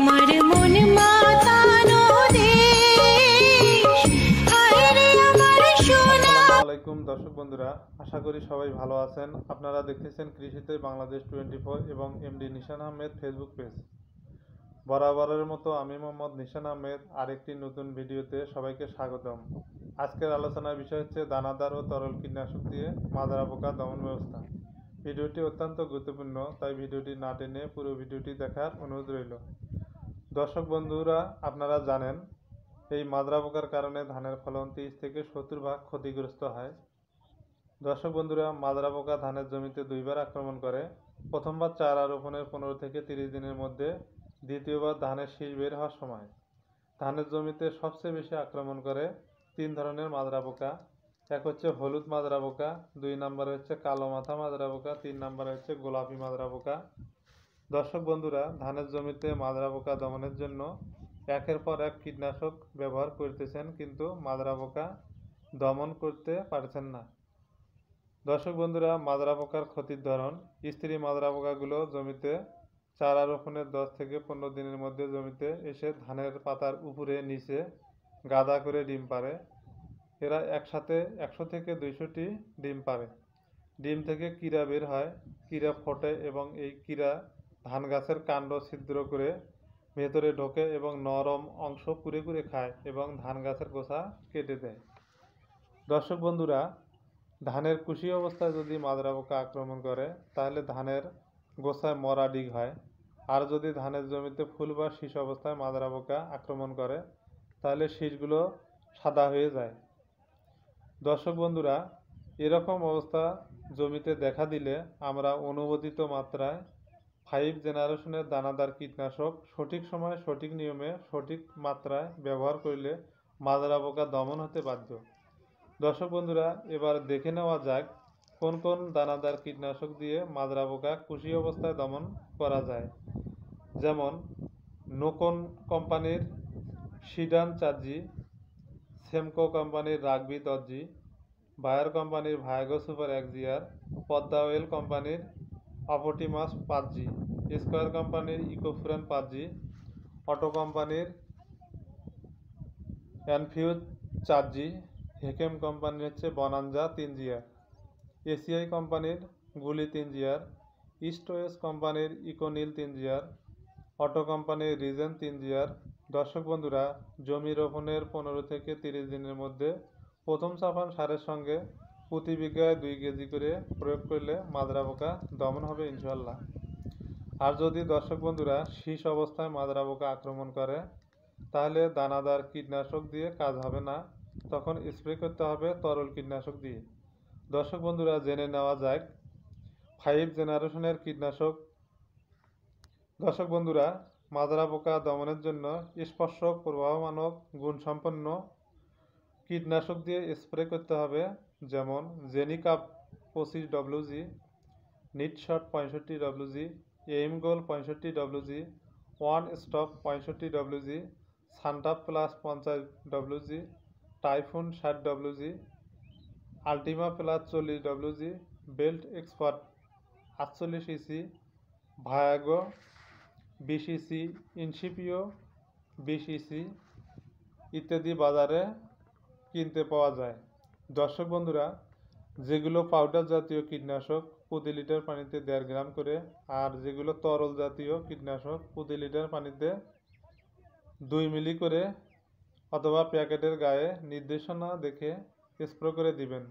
আমার মন মাতানো দেশ, হায় রে আমার সোনা। আসসালামু আলাইকুম দর্শক বন্ধুরা, আশা করি সবাই ভালো আছেন। আপনারা দেখতেছেন কৃষিতে বাংলাদেশ 24 এবং এমডি নিশান আহমেদ ফেসবুক পেজ। বরাবরের মতো আমি মোহাম্মদ নিশান আহমেদ আরেকটি নতুন ভিডিওতে সবাইকে স্বাগতম। আজকের আলোচনার বিষয় হচ্ছে দানাদার ও তরল কীটনাশক দিয়ে মাজরা পোকা দমন ব্যবস্থা। ভিডিওটি অত্যন্ত গুরুত্বপূর্ণ, তাই ভিডিওটি না টেনে পুরো ভিডিওটি দেখার অনুরোধ রইল। দর্শক বন্ধুরা, আপনারা জানেন এই মাজরা পোকার কারণে ধানের ফলন 30 থেকে 70% ক্ষতিগ্রস্ত হয়। দর্শক বন্ধুরা, মাজরা পোকা ধানের জমিতে দুইবার আক্রমণ করে। প্রথমবার চারা রোপণের 15 থেকে 30 দিনের মধ্যে, দ্বিতীয়বার ধানের শীষ বের হওয়ার সময়। ধানের জমিতে সবচেয়ে বেশি আক্রমণ করে 3 ধরনের মাজরা পোকা। এক হচ্ছে হলুদ মাজরা পোকা, 2 নম্বরে হচ্ছে কালো মাথা মাজরা পোকা, 3 নম্বরে হচ্ছে গোলাপি মাজরা পোকা। দর্শক বন্ধুরা, ধানের জমিতে মাজরা পোকা দমনের জন্য একের পর এক কীটনাশক ব্যবহার করতেছেন, কিন্তু মাজরা পোকা দমন করতে পারছেন না। দর্শক বন্ধুরা, মাজরা পোকার ক্ষতির ধরন: স্ত্রী মাজরা পোকাগুলো জমিতে চারা রোপণের 10 থেকে 15 দিনের মধ্যে জমিতে এসে ধানের পাতার উপরে নিচে গাদা করে ডিম পাড়ে। এরা একসাথে 100 থেকে 200টি ডিম পাড়ে। ডিম থেকে কীরা বের হয়, কীরা ফোটে এবং এই কীরা ধান গাছের কাণ্ড ছিদ্র করে ভেতরে ঢোকে এবং নরম অংশ কুরে কুরে খায় এবং ধান গাছের গোছা কেটে দেয়। দর্শক বন্ধুরা, ধানের কুশি অবস্থায় যদি মাজরা পোকা আক্রমণ করে তাহলে ধানের গোছায় মরা ডিগ হয়। আর যদি ধানের জমিতে ফুল বা শীষ অবস্থায় মাজরা পোকা আক্রমণ করে তাহলে শীষগুলো সাদা হয়ে যায়। দর্শক বন্ধুরা, এরকম অবস্থা জমিতে দেখা দিলে আমরা অনুমোদিত মাত্রায় 5 জেনারেশনের দানাদার কীটনাশক সঠিক সময়ে সঠিক নিয়মে সঠিক মাত্রায় ব্যবহার করলে মাজরা পোকা দমন হতে বাধ্য। দর্শক বন্ধুরা, এবার দেখে নেওয়া যাক কোন কোন দানাদার কীটনাশক দিয়ে মাজরা পোকা কুশি অবস্থায় দমন করা যায়। যেমন নোকন কোম্পানির সিডান 4G, সেমকো কোম্পানির রাগবি 10G, বায়ার কোম্পানির ভায়াগো সুপার 1GR, পদ্মা ওয়েল কোম্পানির অপটিমাস 5G, স্কয়ার কোম্পানির ইকোফ্রেন 5G, অটো কোম্পানির এনফিউজ 4G, হেকেম কোম্পানির হচ্ছে বনাঞ্জা 3GR, এসিআই কোম্পানির গুলি 3GR, ইস্ট ওয়েস্ট কোম্পানির ইকোনিল 3GR, অটো কোম্পানির রিজেন 3GR। দর্শক বন্ধুরা, জমি রোপণের 15 থেকে 30 দিনের মধ্যে প্রথম চাপান সারের সঙ্গে প্রতি বিঘায় 2 কেজি করে প্রয়োগ করলে মাজরা পোকা দমন হবে ইনশাল্লাহ। আর যদি দর্শক বন্ধুরা শীষ অবস্থায় মাজরা পোকা আক্রমণ করে তাহলে দানাদার কীটনাশক দিয়ে কাজ হবে না, তখন স্প্রে করতে হবে তরল কীটনাশক দিয়ে। দর্শক বন্ধুরা, জেনে নেওয়া যাক 5 জেনারেশনের কীটনাশক। দর্শক বন্ধুরা, মাজরা পোকা দমনের জন্য স্পর্শক, প্রবাহমানক, গুণসম্পন্ন কীটনাশক দিয়ে স্প্রে করতে হবে। যেমন জেনিকাপ 25WG, নিটশট 65WG, এইমগোল 65WG, ওয়ান স্টপ 65WG, সান্টাপ plus 50WG, Typhoon 60WG, Ultima Plus 40WG, Belt Expert 48EC, ভায়াগো 20EC, ইনসিপিও 20EC ইত্যাদি বাজারে কিনতে পাওয়া যায়। দর্শক বন্ধুরা, যেগুলো পাউডার জাতীয় কীটনাশক প্রতি লিটার পানিতে 1.5 গ্রাম করে, আর যেগুলো তরল জাতীয় কীটনাশক প্রতি লিটার পানিতে 2 মিলি করে অথবা প্যাকেটের গায়ে নির্দেশনা দেখে স্প্রে করে দিবেন।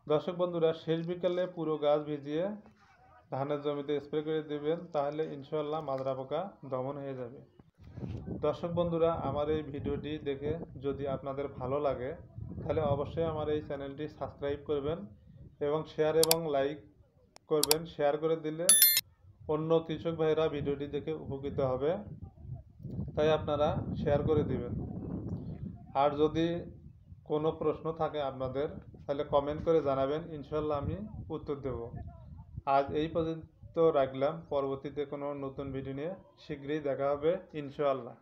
দর্শক বন্ধুরা, শেষ বিকালে পুরো গাছ ভিজিয়ে ধানের জমিতে স্প্রে করে দিবেন, তাহলে ইনশাল্লাহ মাজরা পোকা দমন হয়ে যাবে। দর্শক বন্ধুরা, আমার এই ভিডিওটি দেখে যদি আপনাদের ভালো লাগে তাহলে অবশ্যই আমার এই চ্যানেলটি সাবস্ক্রাইব করবেন এবং শেয়ার এবং লাইক করবেন। শেয়ার করে দিলে অন্য কৃষক ভাইরা ভিডিওটি দেখে উপকৃত হবে, তাই আপনারা শেয়ার করে দিবেন। আর যদি কোনো প্রশ্ন থাকে আপনাদের তাহলে কমেন্ট করে জানাবেন, ইনশাল্লাহ আমি উত্তর দেব। আজ এই পর্যন্ত রাখলাম, পরবর্তীতে কোনো নতুন ভিডিও নিয়ে শীঘ্রই দেখা হবে ইনশাআল্লাহ।